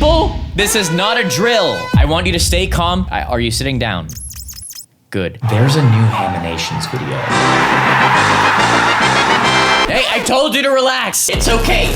People, this is not a drill. I want you to stay calm. Are you sitting down? Good. There's a new Haminations video. Hey, I told you to relax. It's okay.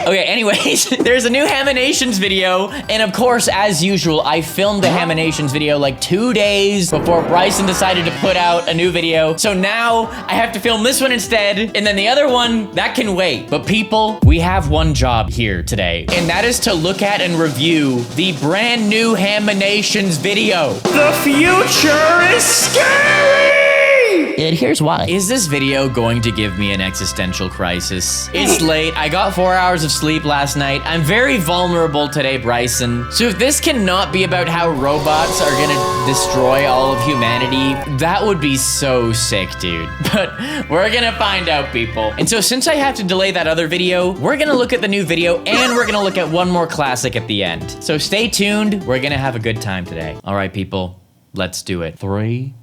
Okay, anyways, there's a new Haminations video, and of course, as usual, I filmed the Haminations video like 2 days before Bryson decided to put out a new video. So now I have to film this one instead, and then the other one, that can wait. But people, we have one job here today, and that is to look at and review the brand new Haminations video. The future is scary! And here's why. Is this video going to give me an existential crisis? It's late. I got 4 hours of sleep last night. I'm very vulnerable today, Bryson. So if this cannot be about how robots are gonna destroy all of humanity, that would be so sick, dude. But we're gonna find out, people. And so since I have to delay that other video, we're gonna look at the new video and we're gonna look at one more classic at the end. So stay tuned. We're gonna have a good time today. All right, people, let's do it. 3,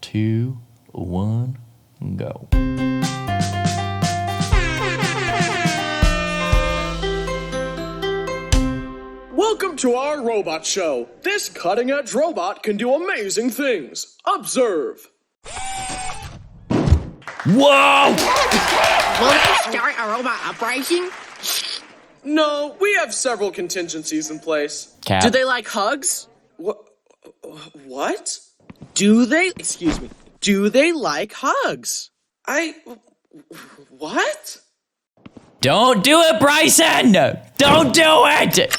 2, 1, go. Welcome to our robot show. This cutting-edge robot can do amazing things. Observe. Whoa! Will they start a robot uprising? No, we have several contingencies in place. Cap. Do they like hugs? What? Do they like hugs? What? Don't do it, Bryson! Don't do it!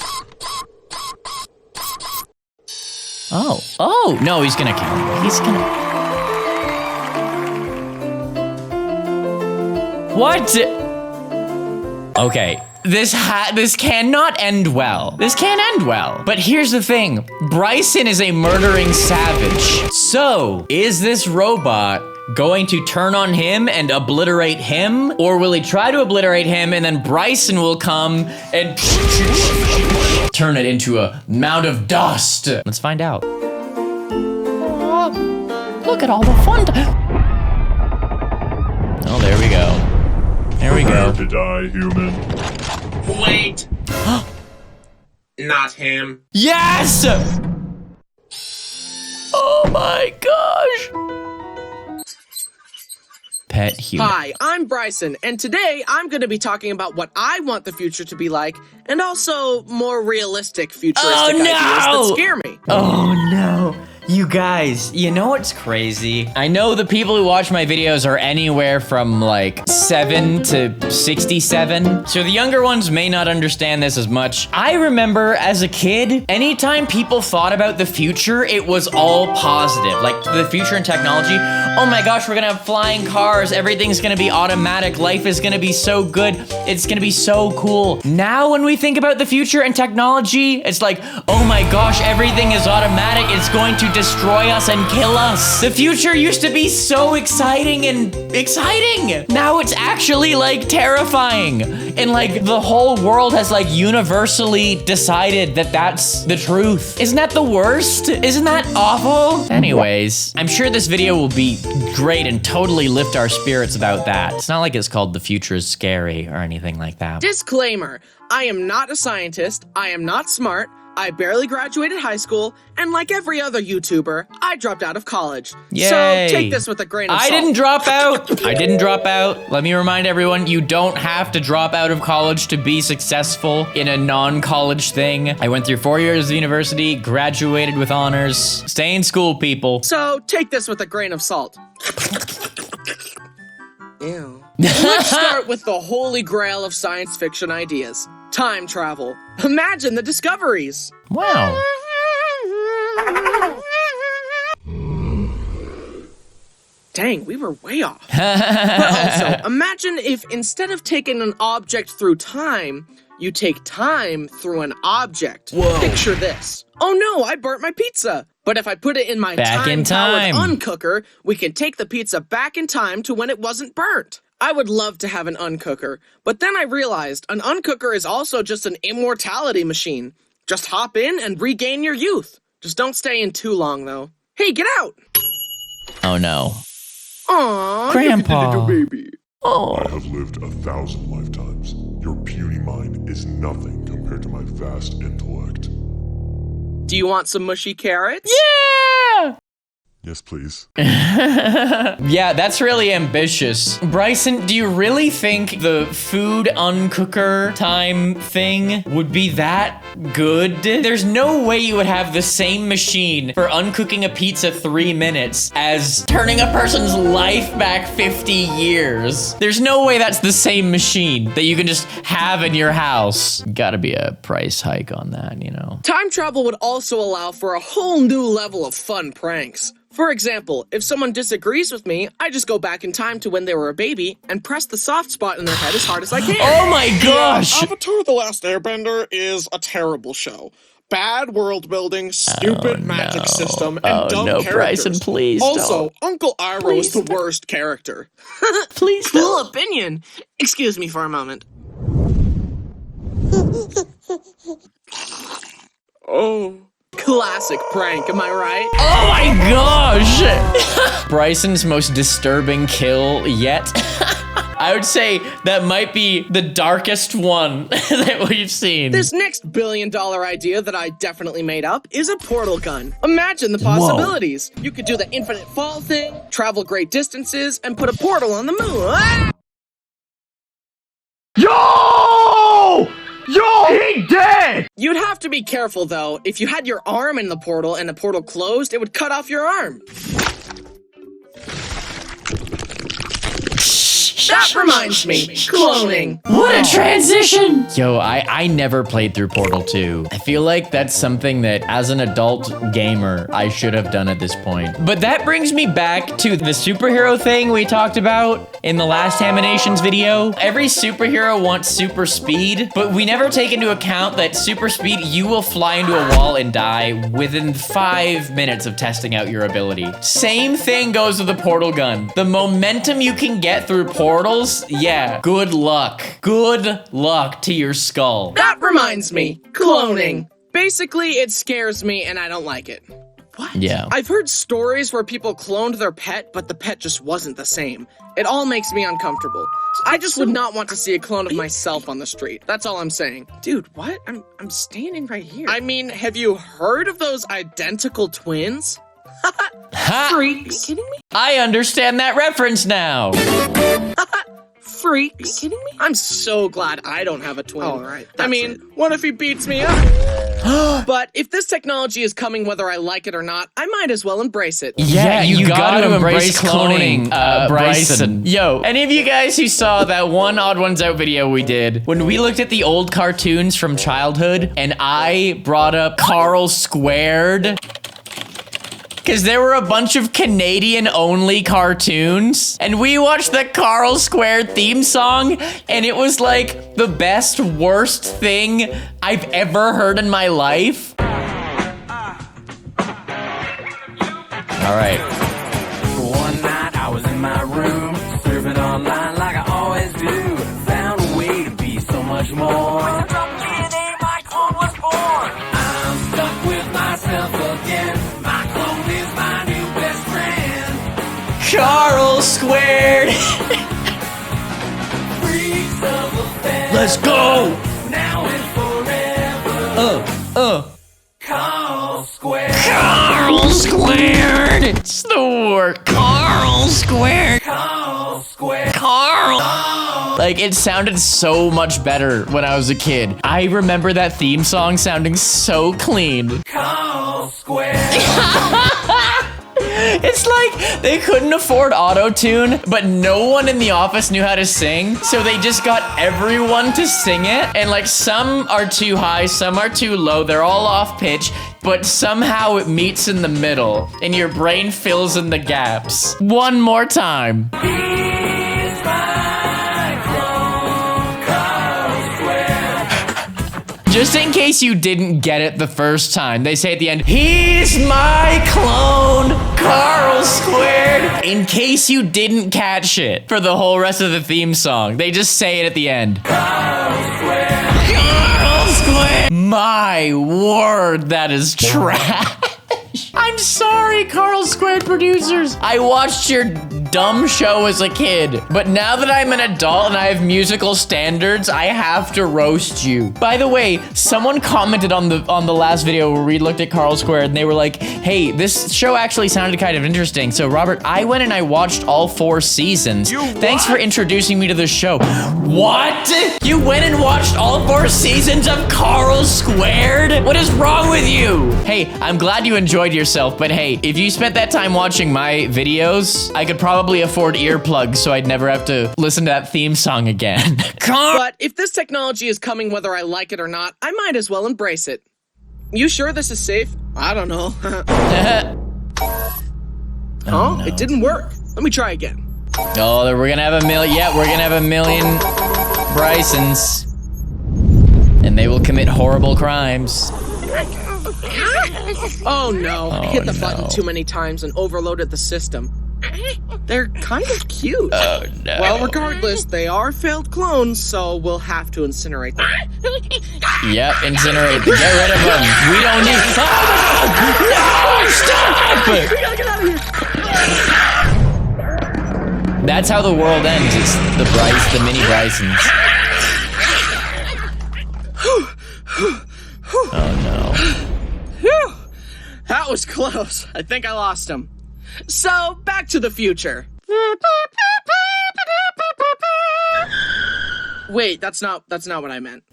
Oh, no, he's gonna kill me. He's gonna... What? Okay, this cannot end well. This can't end well. But here's the thing. Bryson is a murdering savage. So, is this robot going to turn on him and obliterate him? Or will he try to obliterate him and then Bryson will come and turn it into a mound of dust? Let's find out. Look at all the fun. Oh, there we go. There we go. Prepare to die, human. Wait. Not him. Yes! Oh my gosh. Pet human. Hi, I'm Bryson, and today I'm going to be talking about what I want the future to be like, and also more realistic futuristic ideas that scare me. Oh no. You guys, you know what's crazy? I know the people who watch my videos are anywhere from like 7 to 67. So the younger ones may not understand this as much. I remember as a kid, anytime people thought about the future, it was all positive. Like the future in technology. Oh my gosh, we're gonna have flying cars. Everything's gonna be automatic. Life is gonna be so good. It's gonna be so cool. Now when we think about the future and technology, it's like, oh my gosh, everything is automatic. It's going to destroy us and kill us. The future used to be so exciting and exciting. Now it's actually like terrifying. And like the whole world has like universally decided that that's the truth. Isn't that the worst? Isn't that awful? Anyways, I'm sure this video will be great and totally lift our spirits about that. It's not like it's called The Future is Scary or anything like that. Disclaimer, I am not a scientist, I am not smart, I barely graduated high school, and like every other YouTuber, I dropped out of college. Yay. So take this with a grain of salt. I didn't drop out. I didn't drop out. Let me remind everyone, you don't have to drop out of college to be successful in a non-college thing. I went through 4 years of university, graduated with honors. Stay in school, people. So take this with a grain of salt. Ew. Let's start with the holy grail of science fiction ideas. Time travel. Imagine the discoveries. Wow. Dang, we were way off. But also, imagine if instead of taking an object through time, you take time through an object. Whoa. Picture this. Oh no, I burnt my pizza. But if I put it in my time. time-powered uncooker, we can take the pizza back in time to when it wasn't burnt. I would love to have an uncooker, but then I realized an uncooker is also just an immortality machine. Just hop in and regain your youth. Just don't stay in too long, though. Hey, get out! Oh no. Aww, Grandpa. little baby. Oh. I have lived 1,000 lifetimes. Your puny tiny mind is nothing compared to my vast intellect. Do you want some mushy carrots? Yeah! Yes, please. Yeah, that's really ambitious. Bryson, do you really think the food uncooker time thing would be that good? There's no way you would have the same machine for uncooking a pizza 3 minutes as turning a person's life back 50 years. There's no way that's the same machine that you can just have in your house. Gotta be a price hike on that, you know? Time travel would also allow for a whole new level of fun pranks. For example, if someone disagrees with me, I just go back in time to when they were a baby and press the soft spot in their head as hard as I can. Oh my gosh! Avatar: The Last Airbender is a terrible show. Bad world building, stupid magic system, and dumb no, characters. Bryson, please Also, don't. Uncle Iroh is the worst character. Please Cool don't. opinion. Excuse me for a moment. Oh. Classic prank, am I right? Oh my gosh! Bryson's most disturbing kill yet. I would say that might be the darkest one that we've seen. This next billion-dollar idea that I definitely made up is a portal gun. Imagine the possibilities. You could do the infinite fall thing, travel great distances, and put a portal on the moon. Ah! Yo! Yo, he dead! You'd have to be careful, though. If you had your arm in the portal and the portal closed, it would cut off your arm. That reminds me, cloning. What a transition! Yo, I never played through Portal 2. I feel like that's something that, as an adult gamer, I should have done at this point. But that brings me back to the superhero thing we talked about in the last Haminations video. Every superhero wants super speed, but we never take into account that super speed, you will fly into a wall and die within 5 minutes of testing out your ability. Same thing goes with the portal gun. The momentum you can get through portals, yeah, good luck. Good luck to your skull. That reminds me, cloning. Basically, it scares me and I don't like it. What? Yeah. I've heard stories where people cloned their pet, but the pet just wasn't the same. It all makes me uncomfortable. I just would not want to see a clone of myself on the street. That's all I'm saying. Dude, what? I'm standing right here. I mean, have you heard of those identical twins? Ha! Freaks. Are you kidding me? I understand that reference now. Freaks. Are you kidding me? I'm so glad I don't have a twin. All right. I mean, what if he beats me up? But if this technology is coming whether I like it or not, I might as well embrace it. Yeah, you gotta embrace cloning, Bryson. Yo, any of you guys who saw that one Odd Ones Out video we did, when we looked at the old cartoons from childhood, and I brought up Carl Squared, because there were a bunch of Canadian-only cartoons, and we watched the Carl Squared theme song, and it was like the best, worst thing I've ever heard in my life. All right. One night I was in my room, surfing online like I always do. Found a way to be so much more. With the DNA, my clone was born. I'm stuck with myself again. My clone is my new best friend. Carl Squared. Freaks of a feather. Let's go. Now and forever. Carl Squared. Carl Squared. It's the word. Carl Squared. Carl Squared. Carl. Like, it sounded so much better when I was a kid. I remember that theme song sounding so clean. Carl Squared. It's like they couldn't afford auto-tune, but no one in the office knew how to sing, so they just got everyone to sing it, and like some are too high, some are too low, they're all off pitch, but somehow it meets in the middle, and your brain fills in the gaps. One more time. He's my clone, Carl Squared. Just in case you didn't get it the first time, they say at the end, he's my clone, Carl Squared. In case you didn't catch it for the whole rest of the theme song, they just say it at the end. Carl Squared. Carl Squared. My word, that is trash. I'm sorry, Carl Squared producers. I watched your dumb show as a kid. But now that I'm an adult and I have musical standards, I have to roast you. By the way, someone commented on the last video where we looked at Carl Square and they were like, hey, this show actually sounded kind of interesting. So Robert, I went and I watched all 4 seasons. Thanks for introducing me to the show. What? You went and watched all 4 seasons of Carl Squared? What is wrong with you? Hey, I'm glad you enjoyed yourself, but hey, if you spent that time watching my videos, I could probably afford earplugs so I'd never have to listen to that theme song again. But if this technology is coming whether I like it or not, I might as well embrace it. You sure this is safe? I don't know. Oh, no. It didn't work. Let me try again. Oh, we're gonna have a million. Yeah, we're gonna have a million Brysons. And they will commit horrible crimes. Oh no, I hit the button too many times and overloaded the system. They're kind of cute. Oh no. Well, regardless, they are failed clones, so we'll have to incinerate them. Yep, incinerate them. Get rid of them. We don't need. Ah! No! Stop! We gotta get out of here. That's how the world ends. It's the mini Brysons. Oh no. Whew. That was close. I think I lost him. So, back to the future. Wait, that's not what I meant.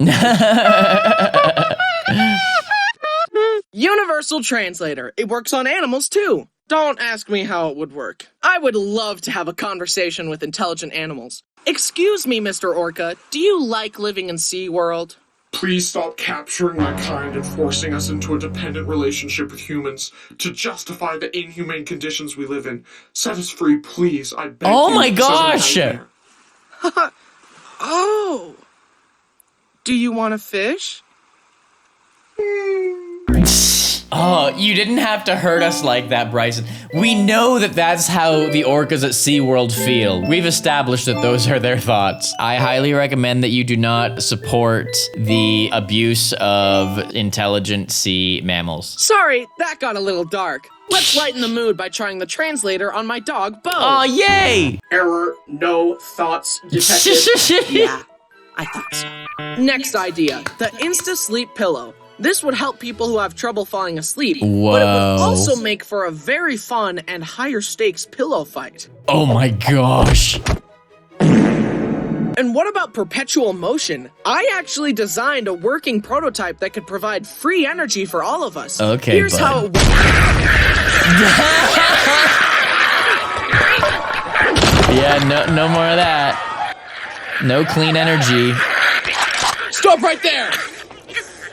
Universal Translator. It works on animals too. Don't ask me how it would work. I would love to have a conversation with intelligent animals. Excuse me, Mr. Orca, do you like living in SeaWorld? Please stop capturing my kind and forcing us into a dependent relationship with humans to justify the inhumane conditions we live in. Set us free, please. I beg you. Oh my This is a gosh! nightmare. Oh. Do you want to fish? Oh, you didn't have to hurt us like that, Bryson. We know that that's how the orcas at SeaWorld feel. We've established that those are their thoughts. I highly recommend that you do not support the abuse of intelligent sea mammals. Sorry, that got a little dark. Let's lighten the mood by trying the translator on my dog, Bo. Oh, yay! Error, no thoughts detected. Yeah, I thought so. Next idea, the Insta-Sleep Pillow. This would help people who have trouble falling asleep, but it would also make for a very fun and higher stakes pillow fight. Oh my gosh. And what about perpetual motion? I actually designed a working prototype that could provide free energy for all of us. Okay, Here's bud. how it Yeah, no more of that. No clean energy. Stop right there!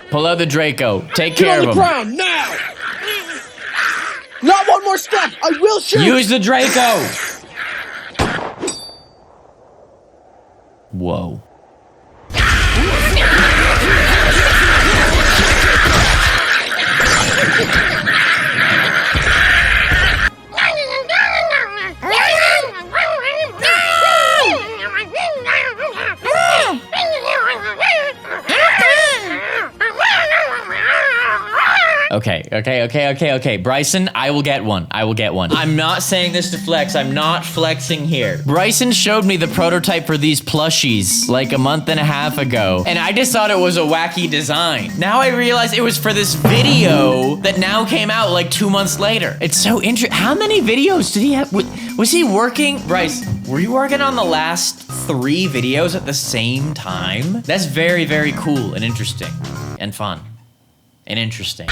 Pull out the Draco. Take Get care on of the him. ground, now! Not one more step! I will shoot! Use the Draco! Whoa. Okay. Bryson, I will get one. I'm not saying this to flex. I'm not flexing here. Bryson showed me the prototype for these plushies like a month and a half ago, and I just thought it was a wacky design. Now I realize it was for this video that now came out like 2 months later. It's so interesting. How many videos did he have? Was he working? Bryce, were you working on the last 3 videos at the same time? That's very, very cool and interesting and fun. And interesting.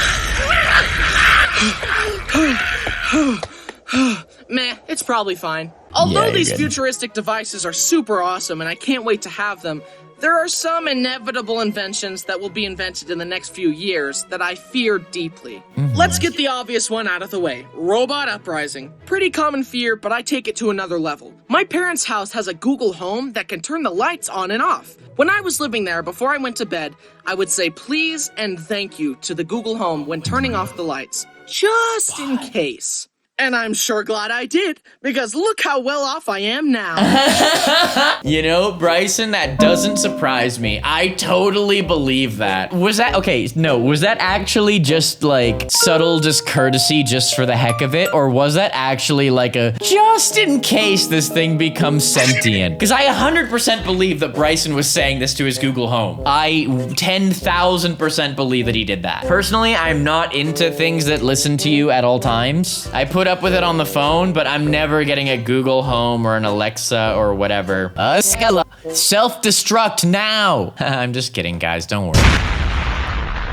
Meh, it's probably fine. Although Yeah, these good. futuristic devices are super awesome and I can't wait to have them, there are some inevitable inventions that will be invented in the next few years that I fear deeply. Let's get the obvious one out of the way. Robot uprising. Pretty common fear, but I take it to another level. My parents' house has a Google Home that can turn the lights on and off. When I was living there, before I went to bed, I would say please and thank you to the Google Home when turning off the lights. Just in case. And I'm sure glad I did, because look how well off I am now. You know, Bryson, that doesn't surprise me. I totally believe that. Was that, okay, no, was that actually just like subtle discourtesy just for the heck of it? Or was that actually like a, just in case this thing becomes sentient? Because I 100% believe that Bryson was saying this to his Google Home. I 10,000% believe that he did that. Personally, I'm not into things that listen to you at all times. I put up with it on the phone, but I'm never getting a Google Home or an Alexa or whatever. Self-destruct now. I'm just kidding, guys. Don't worry.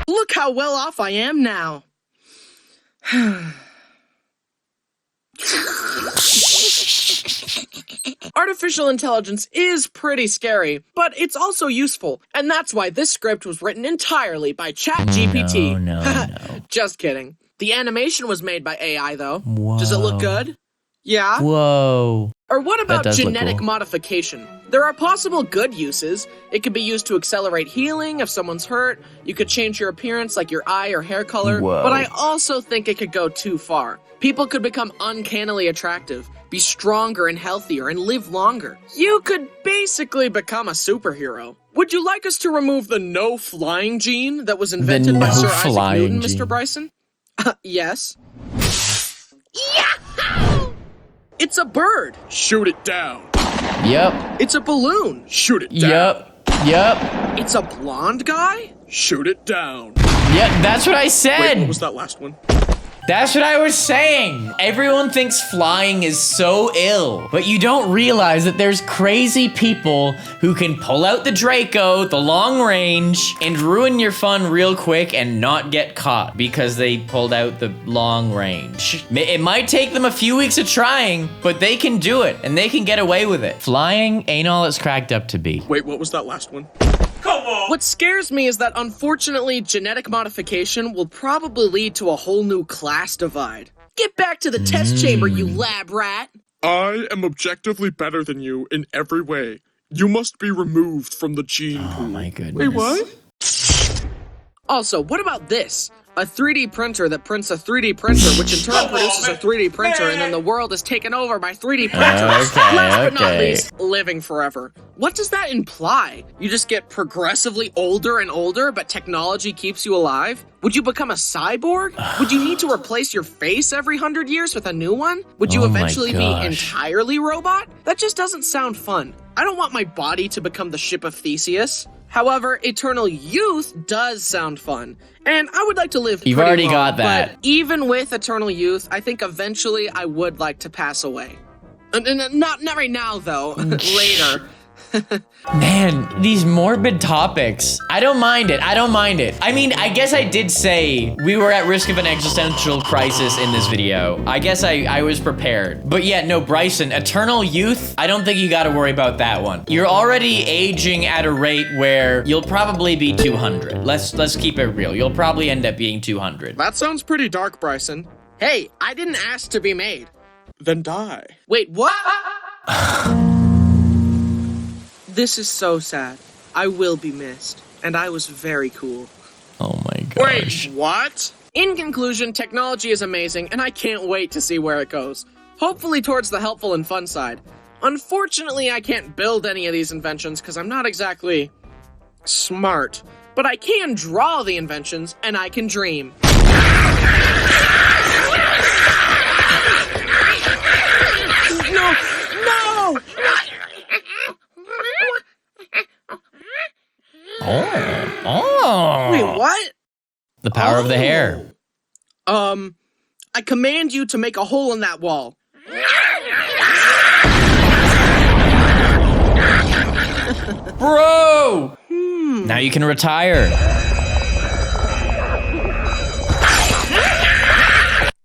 Look how well off I am now. Artificial intelligence is pretty scary, but it's also useful, and that's why this script was written entirely by ChatGPT. No. Just kidding. The animation was made by AI, though. Whoa. Does it look good? Yeah? Whoa. Or what about does look genetic cool. modification? There are possible good uses. It could be used to accelerate healing if someone's hurt. You could change your appearance, like your eye or hair color. Whoa. But I also think it could go too far. People could become uncannily attractive, be stronger and healthier, and live longer. You could basically become a superhero. Would you like us to remove the no flying gene that was invented by Sir Isaac no-flying Newton, gene. Mr. Bryson? Yes. It's a bird. Shoot it down. Yep. It's a balloon. Shoot it down. Yep. It's a blonde guy. Shoot it down. Yep, that's what I said. Wait, what was that last one? That's what I was saying. Everyone thinks flying is so ill, but you don't realize that there's crazy people who can pull out the Draco, the long range, and ruin your fun real quick and not get caught because they pulled out the long range. It might take them a few weeks of trying, but they can do it and they can get away with it. Flying ain't all it's cracked up to be. Wait, what was that last one? What scares me is that unfortunately genetic modification will probably lead to a whole new class divide. Get back to the test chamber, you lab rat. I am objectively better than you in every way. You must be removed from the gene pool. Oh my goodness. Wait, what? Also, what about this? A 3D printer that prints a 3D printer, which in turn produces a 3D printer, and then the world is taken over by 3D printers. Last but not least, living forever. What does that imply? You just get progressively older and older, but technology keeps you alive? Would you become a cyborg? Would you need to replace your face every 100 years with a new one? Would you Oh my eventually be gosh. entirely robot? That just doesn't sound fun. I don't want my body to become the ship of Theseus. However, eternal youth does sound fun, and I would like to live You've pretty already long, got that. But even with eternal youth, I think eventually I would like to pass away. Not right now, though. Later. Man, these morbid topics. I don't mind it. I mean, I guess I did say we were at risk of an existential crisis in this video. I guess I was prepared. But yeah, no, Bryson, eternal youth, I don't think you gotta worry about that one. You're already aging at a rate where you'll probably be 200. Let's keep it real. You'll probably end up being 200. That sounds pretty dark, Bryson. Hey, I didn't ask to be made. Then die. Wait, what? This is so sad. I will be missed. And I was very cool. Oh my gosh. Wait, what? In conclusion, technology is amazing, and I can't wait to see where it goes. Hopefully towards the helpful and fun side. Unfortunately, I can't build any of these inventions because I'm not exactly smart. But I can draw the inventions, and I can dream. No! Oh. Wait, what? The power of the hair. I command you to make a hole in that wall. Bro! Now you can retire.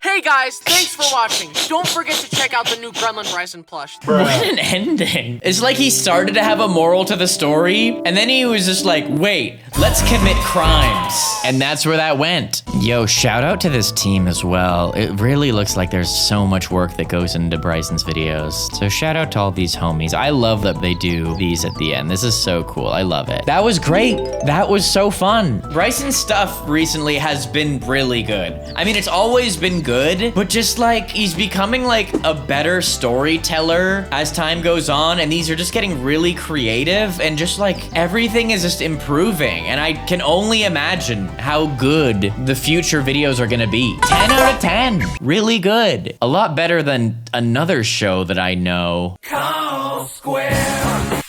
Hey guys, thanks for watching. Don't forget to check out the new Gremlin Bryson plush. What an ending. It's like he started to have a moral to the story, and then he was just like, wait, Let's commit crimes. And that's where that went. Yo, shout out to this team as well. It really looks like there's so much work that goes into Bryson's videos. So shout out to all these homies. I love that they do these at the end. This is so cool. I love it. That was great. That was so fun. Bryson's stuff recently has been really good. I mean, it's always been good, but just like he's becoming like a better storyteller as time goes on. And these are just getting really creative and just like everything is just improving. And I can only imagine how good the future videos are gonna be. 10 out of 10. Really good. A lot better than another show that I know. Call square.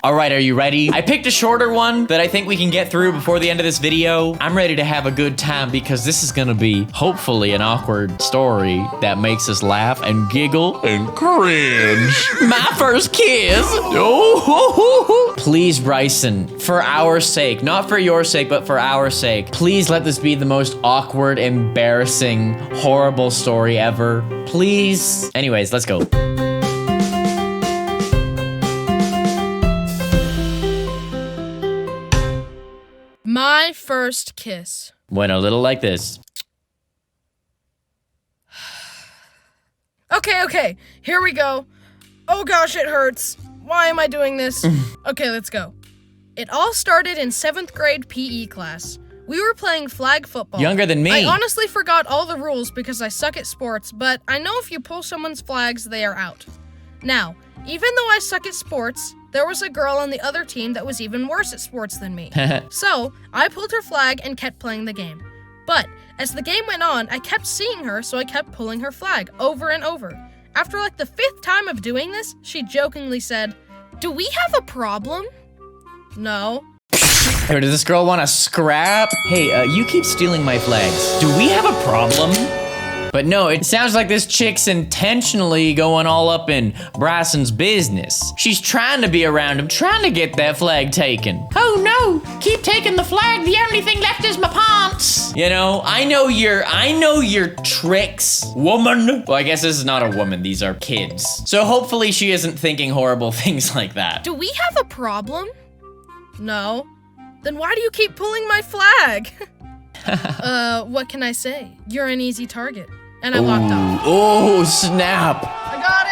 All right, are you ready? I picked a shorter one that I think we can get through before the end of this video. I'm ready to have a good time because this is gonna be hopefully an awkward story that makes us laugh and giggle and cringe. My first kiss. Oh, please, Bryson, for our sake, not for your sake, but for our sake, please let this be the most awkward, embarrassing, horrible story ever. Please. Anyways, let's go. My first kiss. Went a little like this. Okay, here we go. Oh gosh, it hurts. Why am I doing this? Okay, let's go. It all started in 7th grade PE class. We were playing flag football. Younger than me. I honestly forgot all the rules because I suck at sports, but I know if you pull someone's flags, they are out. Now, even though I suck at sports, there was a girl on the other team that was even worse at sports than me. So, I pulled her flag and kept playing the game. But, as the game went on, I kept seeing her, so I kept pulling her flag over and over. After like the 5th time of doing this, she jokingly said, "Do we have a problem?" No. Or does this girl want to scrap? Hey, you keep stealing my flags. Do we have a problem? But no, it sounds like this chick's intentionally going all up in Bryson's business. She's trying to be around him, trying to get that flag taken. Oh no, keep taking the flag. The only thing left is my pants. You know, I know your tricks, woman. Well, I guess this is not a woman, these are kids. So hopefully she isn't thinking horrible things like that. Do we have a problem? No. Then why do you keep pulling my flag? What can I say? You're an easy target. And I walked off. Oh, snap. I got it!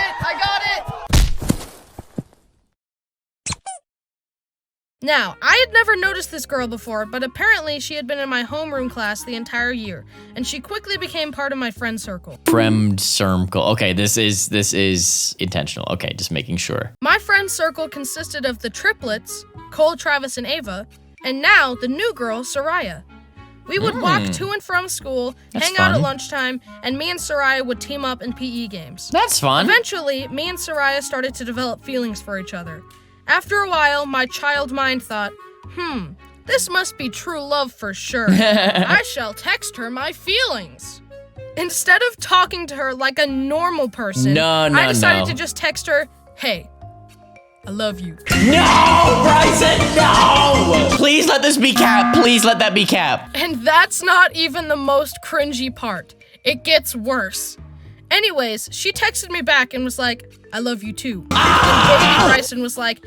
Now, I had never noticed this girl before, but apparently she had been in my homeroom class the entire year, and she quickly became part of my friend circle. Friend circle. Okay, this is intentional. Okay, just making sure. My friend circle consisted of the triplets, Cole, Travis, and Ava, and now the new girl, Soraya. We would walk to and from school, hang out at lunchtime, and me and Soraya would team up in PE games. That's fun. Eventually, me and Soraya started to develop feelings for each other. After a while, my child mind thought, this must be true love for sure. I shall text her my feelings. Instead of talking to her like a normal person, I decided to just text her, "Hey, I love you." No, Bryson, no! Please let this be Cap. Please let that be Cap. And that's not even the most cringy part. It gets worse. Anyways, she texted me back and was like, "I love you too." And baby Bryson was like,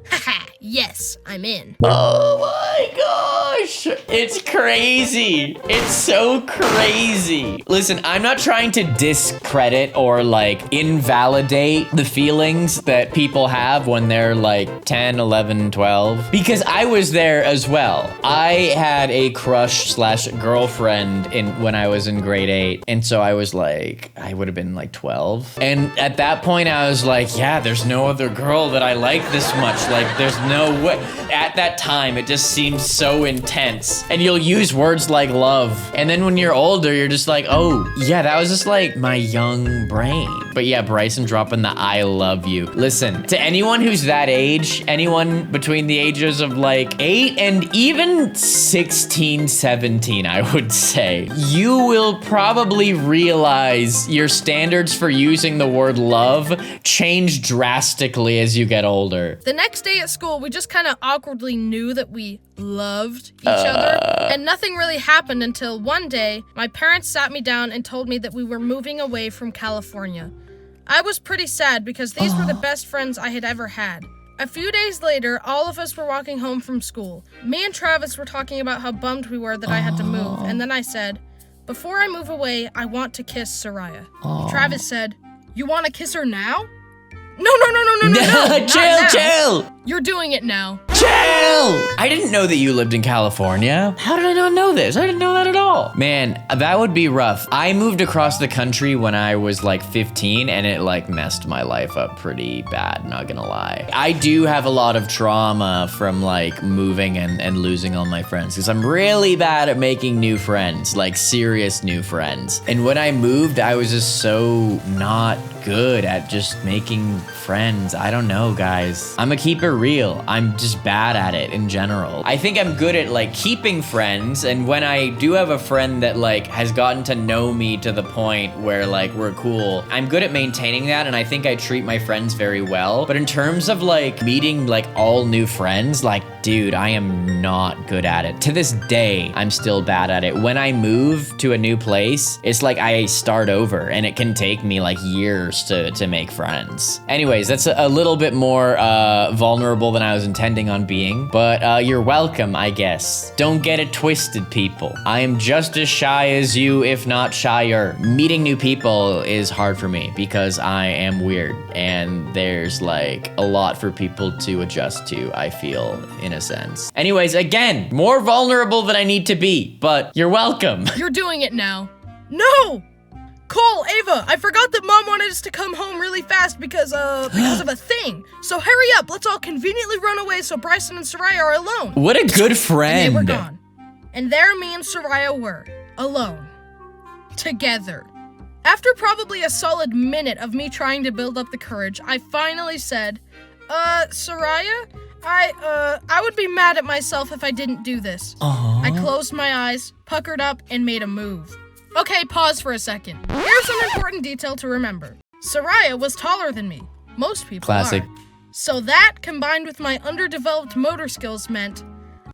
"Haha, yes, I'm in." Oh my gosh. It's crazy. It's so crazy. Listen, I'm not trying to discredit or like invalidate the feelings that people have when they're like 10, 11, 12, because I was there as well. I had a crush / girlfriend when I was in grade 8. And so I was like, I would have been like 12. And at that point I was like, yeah, there's no other girl that I like this much. Like, there's no way. At that time, it just seemed so intense. And you'll use words like love. And then when you're older, you're just like, oh, yeah, that was just like my young brain. But yeah, Bryson dropping the "I love you." Listen, to anyone who's that age, anyone between the ages of like 8 and even 16, 17, I would say, you will probably realize your standards for using the word love change drastically as you get older. The next day at school, we just kind of awkwardly knew that we loved each other, and nothing really happened until one day, my parents sat me down and told me that we were moving away from California. I was pretty sad because these were the best friends I had ever had. A few days later, all of us were walking home from school. Me and Travis were talking about how bummed we were that I had to move, and then I said, before I move away, I want to kiss Soraya. Travis said, you want to kiss her now? No. Chill. You're doing it now. Chill! I didn't know that you lived in California. How did I not know this? I didn't know that at all. Man, that would be rough. I moved across the country when I was like 15 and it like messed my life up pretty bad, not gonna lie. I do have a lot of trauma from like moving and losing all my friends because I'm really bad at making new friends, like serious new friends. And when I moved, I was just so not good at just making friends. I don't know, guys. I'm gonna keep it real. I'm just bad at it in general. I think I'm good at like keeping friends, and when I do have a friend that like has gotten to know me to the point where like we're cool, I'm good at maintaining that, and I think I treat my friends very well. But in terms of like meeting like all new friends, like dude, I am not good at it. To this day, I'm still bad at it. When I move to a new place, it's like I start over, and it can take me like years to make friends. Anyways, that's a little bit more vulnerable than I was intending on being, but you're welcome, I guess. Don't get it twisted, people. I am just as shy as you, if not shyer. Meeting new people is hard for me because I am weird, and there's like a lot for people to adjust to, I feel, in a sense. Anyways, again, more vulnerable than I need to be, but you're welcome. You're doing it now. No! Cole, Ava, I forgot that Mom wanted us to come home really fast because of a thing. So hurry up, let's all conveniently run away so Bryson and Soraya are alone. What a good friend. And they were gone. And there me and Soraya were, alone. Together. After probably a solid minute of me trying to build up the courage, I finally said, Soraya, I would be mad at myself if I didn't do this. I closed my eyes, puckered up, and made a move. Okay, pause for a second. Here's an important detail to remember. Soraya was taller than me. Most people Classic. are. So that, combined with my underdeveloped motor skills, meant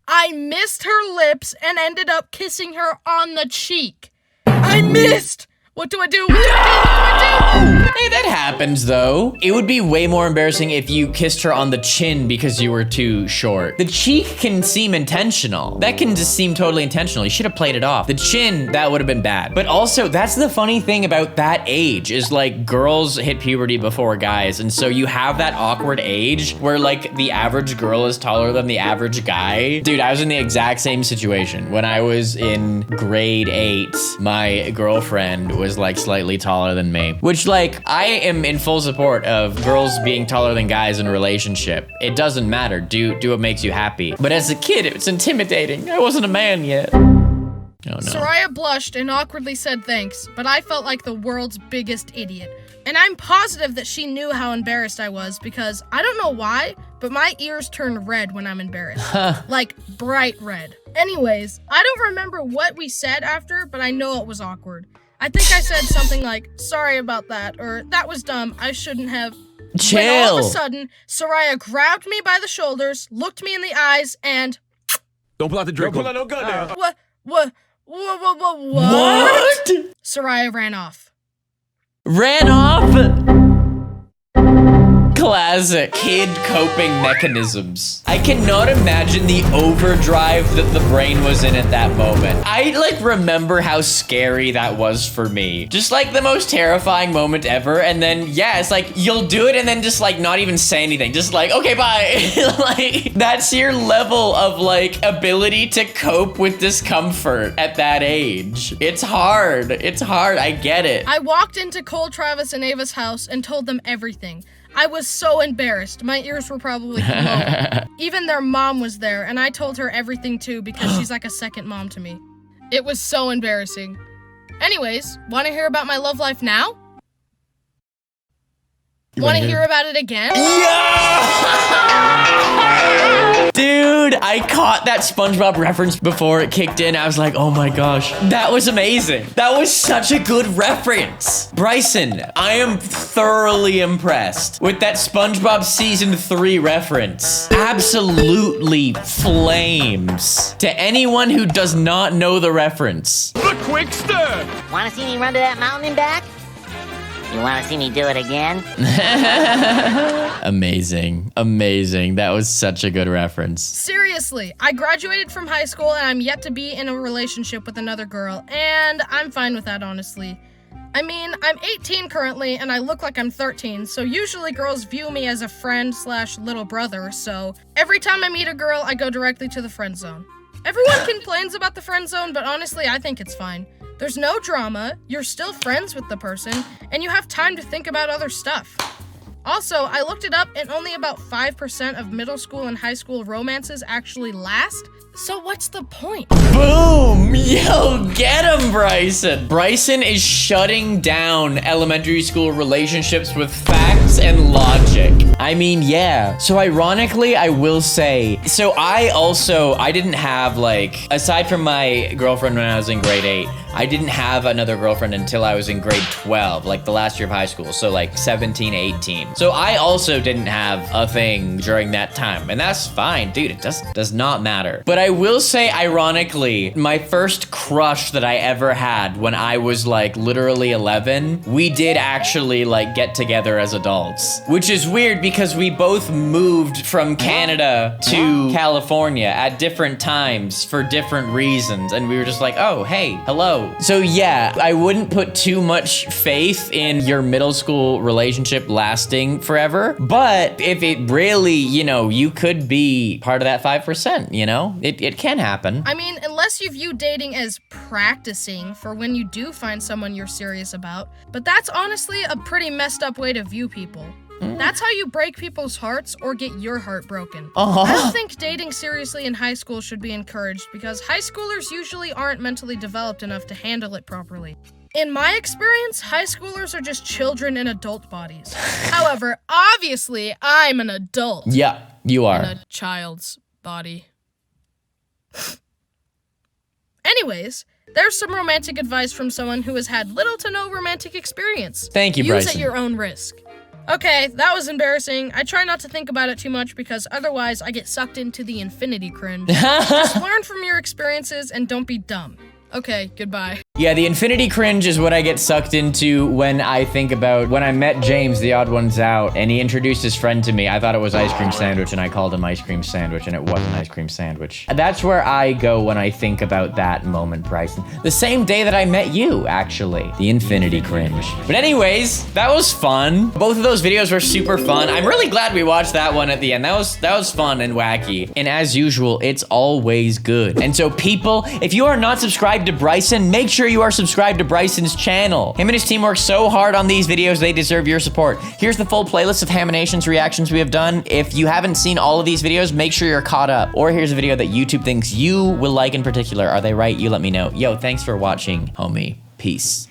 I missed her lips and ended up kissing her on the cheek. I missed! What do I do? Hey, that happens though. It would be way more embarrassing if you kissed her on the chin because you were too short. The cheek can seem intentional. That can just seem totally intentional. You should have played it off. The chin, that would have been bad. But also, that's the funny thing about that age is like girls hit puberty before guys. And so you have that awkward age where like the average girl is taller than the average guy. Dude, I was in the exact same situation. When I was in grade 8, my girlfriend was like slightly taller than me, which like I am in full support of girls being taller than guys in a relationship. It doesn't matter. Do what makes you happy. But as a kid, it's intimidating. I wasn't a man yet. Oh no. Soraya blushed and awkwardly said thanks, but I felt like the world's biggest idiot. And I'm positive that she knew how embarrassed I was because I don't know why, but my ears turn red when I'm embarrassed. Like bright red. Anyways, I don't remember what we said after, but I know it was awkward. I think I said something like, sorry about that, or that was dumb, I shouldn't have. Chill. When all of a sudden, Soraya grabbed me by the shoulders, looked me in the eyes, and... Don't pull out the drink. Don't pull out no gun now. What? Soraya ran off. Ran off? Classic kid coping mechanisms. I cannot imagine the overdrive that the brain was in at that moment. I like remember how scary that was for me. Just like the most terrifying moment ever. And then yeah, it's like you'll do it and then just like not even say anything. Just like, okay, bye. Like that's your level of like ability to cope with discomfort at that age. It's hard. It's hard. I get it. I walked into Cole, Travis, and Ava's house and told them everything. I was so embarrassed. My ears were probably blown. Even their mom was there, and I told her everything too because she's like a second mom to me. It was so embarrassing. Anyways, want to hear about my love life now? Want to hear about it again? Yeah! Dude, I caught that SpongeBob reference before it kicked in. I was like, oh my gosh, that was amazing. That was such a good reference. Bryson, I am thoroughly impressed with that SpongeBob Season 3 reference. Absolutely flames. To anyone who does not know the reference. The quick stir. Want to see me run to that mountain and back? You want to see me do it again? Amazing. Amazing. That was such a good reference. Seriously, I graduated from high school and I'm yet to be in a relationship with another girl, and I'm fine with that, honestly. I mean, I'm 18 currently, and I look like I'm 13, so usually girls view me as a friend / little brother, so every time I meet a girl, I go directly to the friend zone. Everyone complains about the friend zone, but honestly, I think it's fine. There's no drama, you're still friends with the person, and you have time to think about other stuff. Also, I looked it up, and only about 5% of middle school and high school romances actually last, so what's the point? Boom! Yo, get him, Bryson! Bryson is shutting down elementary school relationships with facts and logic. I mean, yeah. So ironically, I will say, so I didn't have, like, aside from my girlfriend when I was in grade 8, I didn't have another girlfriend until I was in grade 12, like the last year of high school, so like 17, 18. So I also didn't have a thing during that time, and that's fine, dude, it does not matter. But I will say, ironically, my first crush that I ever had when I was like literally 11, we did actually like get together as adults, which is weird because we both moved from Canada to California at different times for different reasons, and we were just like, oh, hey, hello. So yeah, I wouldn't put too much faith in your middle school relationship lasting forever, but if it really, you know, you could be part of that 5%, you know? It can happen. I mean, unless you view dating as practicing for when you do find someone you're serious about, but that's honestly a pretty messed up way to view people. That's how you break people's hearts or get your heart broken. I don't think dating seriously in high school should be encouraged because high schoolers usually aren't mentally developed enough to handle it properly. In my experience, high schoolers are just children in adult bodies. However, obviously, I'm an adult. Yeah, you are. In a child's body. Anyways, there's some romantic advice from someone who has had little to no romantic experience. Thank you, Bryson. Use at your own risk. Okay, that was embarrassing. I try not to think about it too much because otherwise I get sucked into the infinity cringe. Just learn from your experiences and don't be dumb. Okay, goodbye. Yeah, the infinity cringe is what I get sucked into when I think about when I met James, the odd ones out, and he introduced his friend to me. I thought it was ice cream sandwich, and I called him ice cream sandwich, and it wasn't ice cream sandwich. That's where I go when I think about that moment, Bryson. The same day that I met you, actually. The infinity cringe. But anyways, that was fun. Both of those videos were super fun. I'm really glad we watched that one at the end. That was fun and wacky. And as usual, it's always good. And so people, if you are not subscribed to Bryson, make sure you are subscribed to Bryson's channel. Him and his team work so hard on these videos, they deserve your support. Here's the full playlist of Haminations reactions we have done. If you haven't seen all of these videos, make sure you're caught up. Or here's a video that YouTube thinks you will like in particular. Are they right? You let me know. Yo, thanks for watching, homie. Peace.